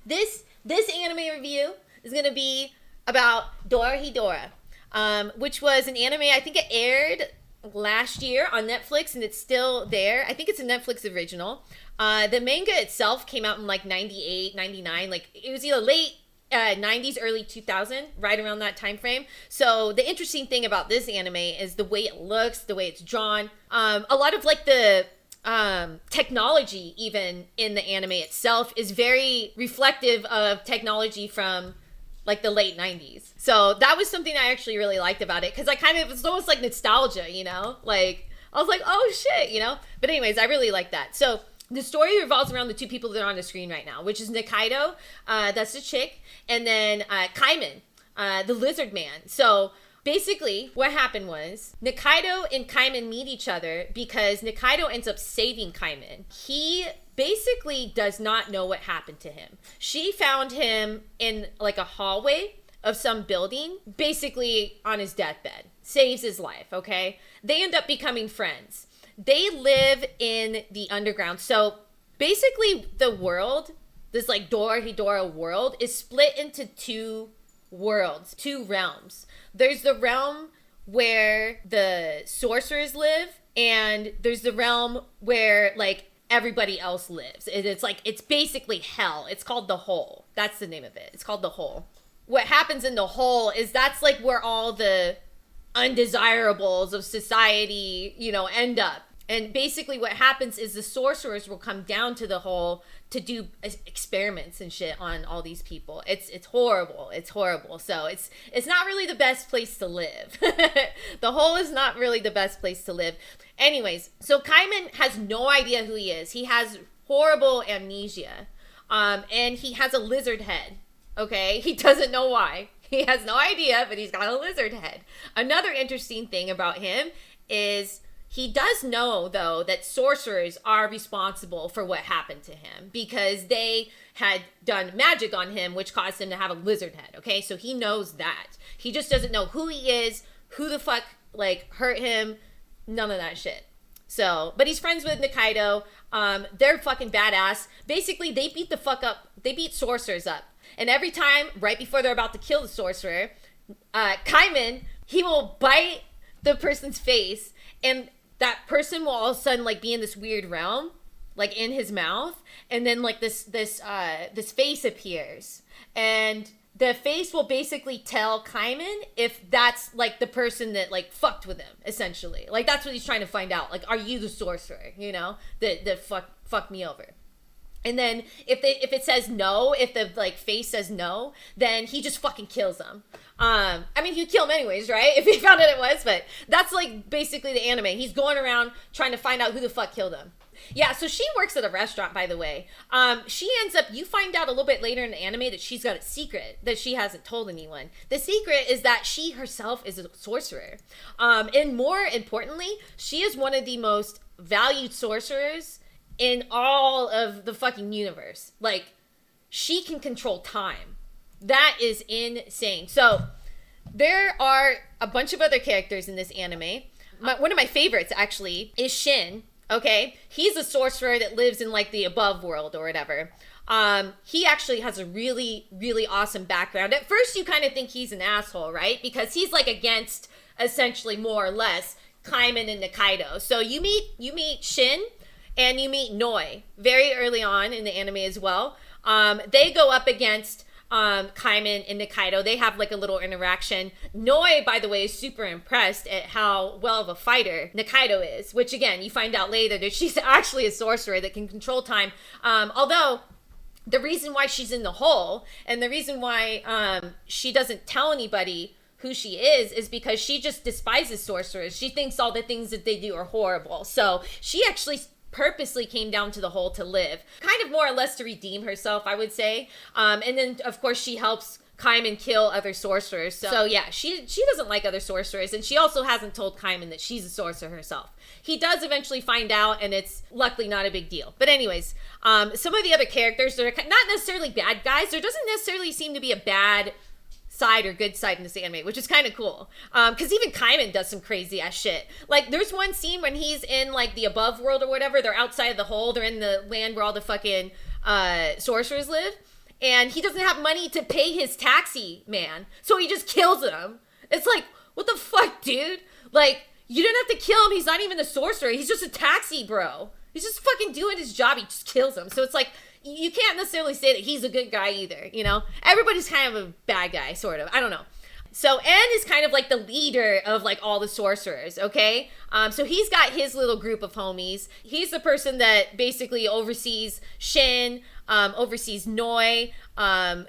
This anime review is gonna be about Dorohedoro, which was an anime. I think it aired last year on Netflix, and it's still there. I think it's a Netflix original. The manga itself came out in like 98, 99. Like, it was either late 90s, early 2000, right around that time frame. So the interesting thing about this anime is the way it looks, the way it's drawn. A lot of like the technology even in the anime itself is very reflective of technology from like the late 90s. So that was something I actually really liked about it, because it was almost like nostalgia, you know? Like, I was like, oh shit, you know? But anyways, I really like that. So the story revolves around the two people that are on the screen right now, which is Nikaido, that's the chick, and then Kaiman, the lizard man. So basically, what happened was Nikaido and Kaiman meet each other because Nikaido ends up saving Kaiman. He basically does not know what happened to him. She found him in like a hallway of some building, basically on his deathbed, saves his life, okay? They end up becoming friends. They live in the underground. So basically the world, this like Dorohedoro world, is split into two worlds, two realms. There's the realm where the sorcerers live, and there's the realm where like everybody else lives. It's basically hell. It's called the Hole. That's the name of it. It's called the Hole. What happens in the Hole is that's like where all the undesirables of society, you know, end up. And basically what happens is the sorcerers will come down to the Hole to do experiments and shit on all these people. It's horrible. It's horrible. So it's not really the best place to live. The Hole is not really the best place to live. Anyways, so Kaiman has no idea who he is. He has horrible amnesia. And he has a lizard head. Okay? He doesn't know why. He has no idea, but he's got a lizard head. Another interesting thing about him is he does know, though, that sorcerers are responsible for what happened to him because they had done magic on him, which caused him to have a lizard head, okay? So he knows that. He just doesn't know who he is, who the fuck, like, hurt him, none of that shit. So, but he's friends with Nikaido. They're fucking badass. Basically, they beat sorcerers up. And every time, right before they're about to kill the sorcerer, Kaiman, he will bite the person's face, and that person will all of a sudden like be in this weird realm, like in his mouth, and then like this face appears, and the face will basically tell Kaiman if that's like the person that like fucked with him, essentially. Like that's what he's trying to find out. Like, are you the sorcerer? You know, that fucked me over. And then if it says no, if the like face says no, then he just fucking kills them. I mean, he'd kill him anyways, right? If he found out it was, but that's like basically the anime. He's going around trying to find out who the fuck killed him. Yeah, so she works at a restaurant, by the way. She ends up, you find out a little bit later in the anime that she's got a secret that she hasn't told anyone. The secret is that she herself is a sorcerer. And more importantly, she is one of the most valued sorcerers in all of the fucking universe. Like, she can control time. That is insane. So there are a bunch of other characters in this anime. One of my favorites actually is Shin. Okay, he's a sorcerer that lives in like the above world or whatever. He actually has a really, really awesome background. At first you kind of think he's an asshole, right? Because he's like against, essentially, more or less, Kaiman and Nikaido. So you meet Shin and you meet Noi very early on in the anime as well. They go up against Kaiman and Nikaido. They have like a little interaction. Noi, by the way, is super impressed at how well of a fighter Nikaido is, which again, you find out later that she's actually a sorcerer that can control time. Although the reason why she's in the hole and the reason why she doesn't tell anybody who she is because she just despises sorcerers. She thinks all the things that they do are horrible. So she actually purposely came down to the hole to live, kind of more or less to redeem herself, I would say. And then of course she helps Kaiman kill other sorcerers. So yeah, she doesn't like other sorcerers, and she also hasn't told Kaiman that she's a sorcerer herself. He does eventually find out, and it's luckily not a big deal. But anyways, some of the other characters, they're not necessarily bad guys. There doesn't necessarily seem to be a bad side or good side in this anime, which is kind of cool. Because even Kaiman does some crazy ass shit. Like, there's one scene when he's in like the above world or whatever. They're outside of the hole. They're in the land where all the fucking sorcerers live. and he doesn't have money to pay his taxi man, so he just kills him. It's like, what the fuck, dude? Like, you didn't have to kill him. He's not even the sorcerer. He's just a taxi bro. He's just fucking doing his job. He just kills him. So it's like, you can't necessarily say that he's a good guy either, you know? Everybody's kind of a bad guy, sort of. I don't know. So N is kind of like the leader of like all the sorcerers, okay? So he's got his little group of homies. He's the person that basically oversees Shin, oversees Noi.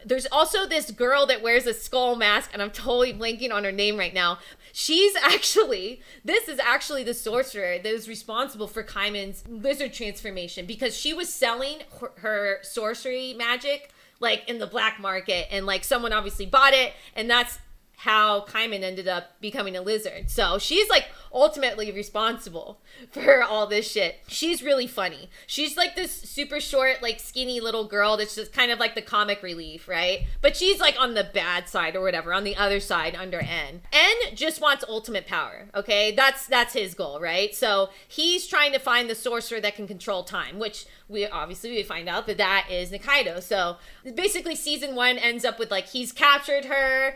There's also this girl that wears a skull mask, and I'm totally blanking on her name right now. This is actually the sorcerer that is responsible for Kaiman's lizard transformation, because she was selling her sorcery magic like in the black market, and like someone obviously bought it, and that's how Kaiman ended up becoming a lizard. So she's like ultimately responsible for all this shit. She's really funny. She's like this super short, like skinny little girl that's just kind of like the comic relief, right? But she's like on the bad side or whatever, on the other side under N. N just wants ultimate power, okay? That's his goal, right? So he's trying to find the sorcerer that can control time, which we find out that is Nikaido. So basically season 1 ends up with like he's captured her.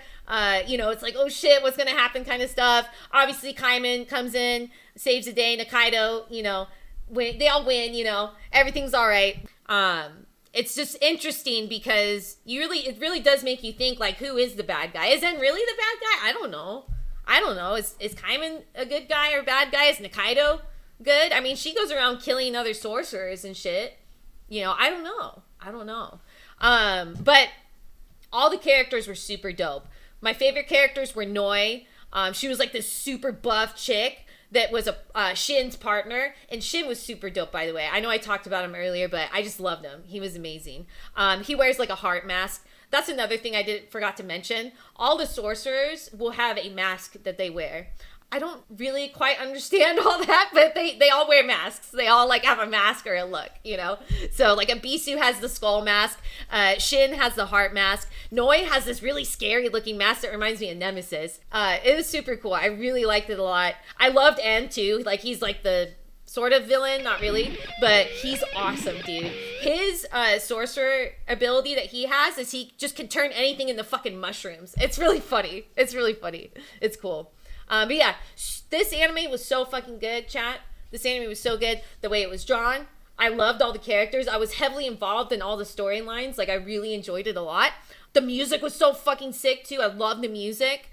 It's like, oh shit, what's gonna happen kind of stuff. Obviously Kaiman comes in, saves the day. Nikaido, they all win, everything's all right. It's just interesting because it really does make you think, like, who is the bad guy? Is Zen really the bad guy? I don't know. Is Kaiman a good guy or bad guy? Is Nikaido good? I mean, she goes around killing other sorcerers and shit. I don't know. But all the characters were super dope. My favorite characters were Noi. She was like this super buff chick that was Shin's partner. And Shin was super dope, by the way. I know I talked about him earlier, but I just loved him. He was amazing. He wears like a heart mask. That's another thing I forgot to mention. All the sorcerers will have a mask that they wear. I don't really quite understand all that, but they all wear masks. They all like have a mask or a look, So like Abisu has the skull mask. Shin has the heart mask. Noi has this really scary looking mask that reminds me of Nemesis. It was super cool. I really liked it a lot. I loved N too. Like he's like the sort of villain, not really, but he's awesome, dude. His sorcerer ability that he has is he just can turn anything into fucking mushrooms. It's really funny. It's cool. But yeah, this anime was so fucking good, chat. This anime was so good. The way it was drawn, I loved all the characters. I was heavily involved in all the storylines. Like, I really enjoyed it a lot. The music was so fucking sick, too. I love the music.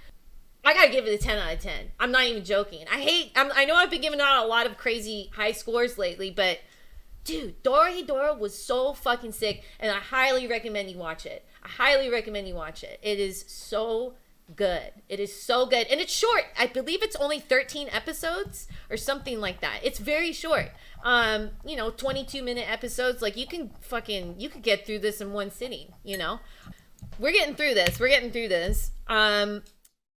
I gotta give it a 10 out of 10. I'm not even joking. I know I've been giving out a lot of crazy high scores lately, but dude, Dorohedoro was so fucking sick, and I highly recommend you watch it. It is so good. It is so good. And it's short. I believe it's only 13 episodes or something like that. It's very short. 22-minute episodes. Like, you could get through this in one sitting, We're getting through this.